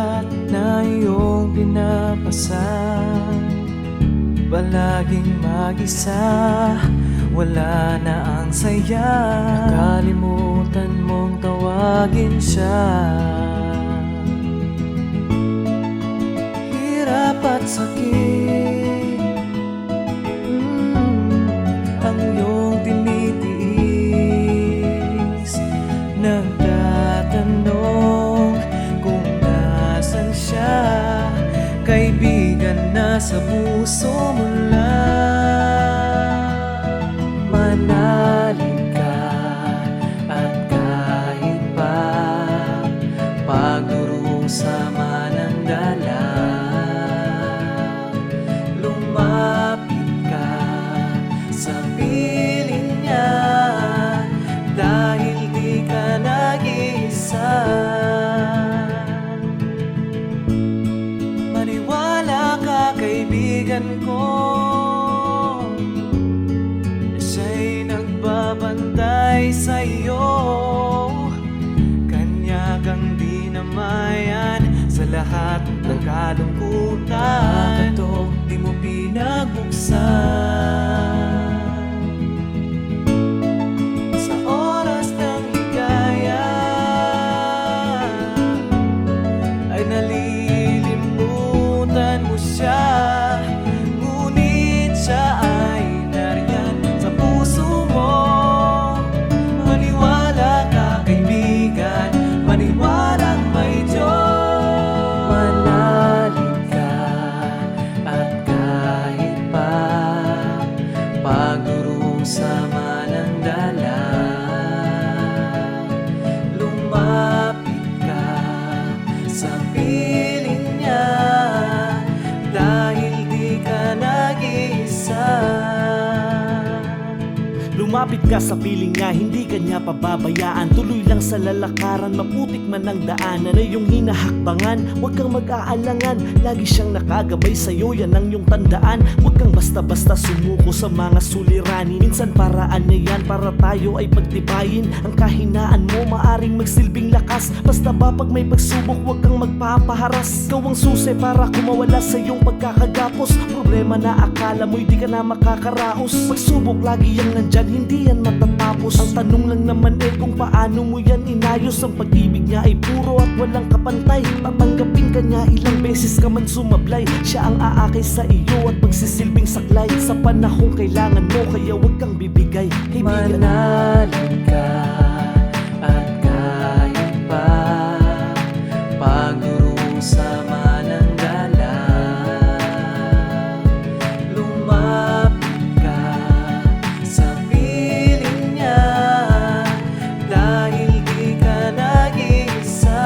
lahat na iyong pinapasan. Palaging mag-isa, wala na ang saya. Nakalimutan mong tawagin siya. Hirap at sakit ang iyong tinitiis. Nagtatanong kung nasan siya. Kaibigan, nasa puso mo lang. Manalig ka at kahit pa pagdurusa man ang dala, lumapit ka sa piling niya dahil di ka nag-iisa. Maniwala ka, kaibigan ko, na siya'y nagbabantay sa'yo. Kanya kang dinamayan sa lahat ng kalungkutan. Ito, di mo pinagbuksan. Sa oras ng ligaya ay nalilimutan mo siya, ngunit siya ay nariyan sa puso mo. Maniwala ka, kaibigan, maniwalang may Diyos. Manalig ka at kahit pa pagdurusa man ang dala, lumapit ka sa piling niya dahil di ka nag-iisa. Lumapit ka sa piling niya, hindi ka niya pababayaan. Tuloy lang sa lalakaran, maputik man ang daanan na iyong hinahakbangan. Huwag kang mag-aalangan, lagi siyang nakagabay sa'yo, yan ang iyong tandaan. Huwag kang basta-basta sumuko sa mga suliranin. Minsan paraan na yan para tayo ay pagtibayin. Ang kahinaan mo maaring magsilbing lakas. Basta ba pag may pagsubok, huwag kang magpapaharas. Ikaw ang susi para kumawala sa iyong pagkakagapos. Problema na akala mo'y di ka na makakaraos. Pagsubok lagi yang nandyan, hindi yan matatapos. Ang tanong lang naman eh kung paano mo yan inayos. Ang pag-ibig niya ay puro at walang kapantay. Tatanggapin ka niya ilang beses ka man sumablay. Siya ang aakay sa iyo at magsisilbing saklay. Sa panahong kailangan mo, kaya huwag kang bibigay, kaibigan. Manalig ka at kahit pa pagdurusa man ang dala, lumapit ka sa piling niya dahil di ka nag-iisa.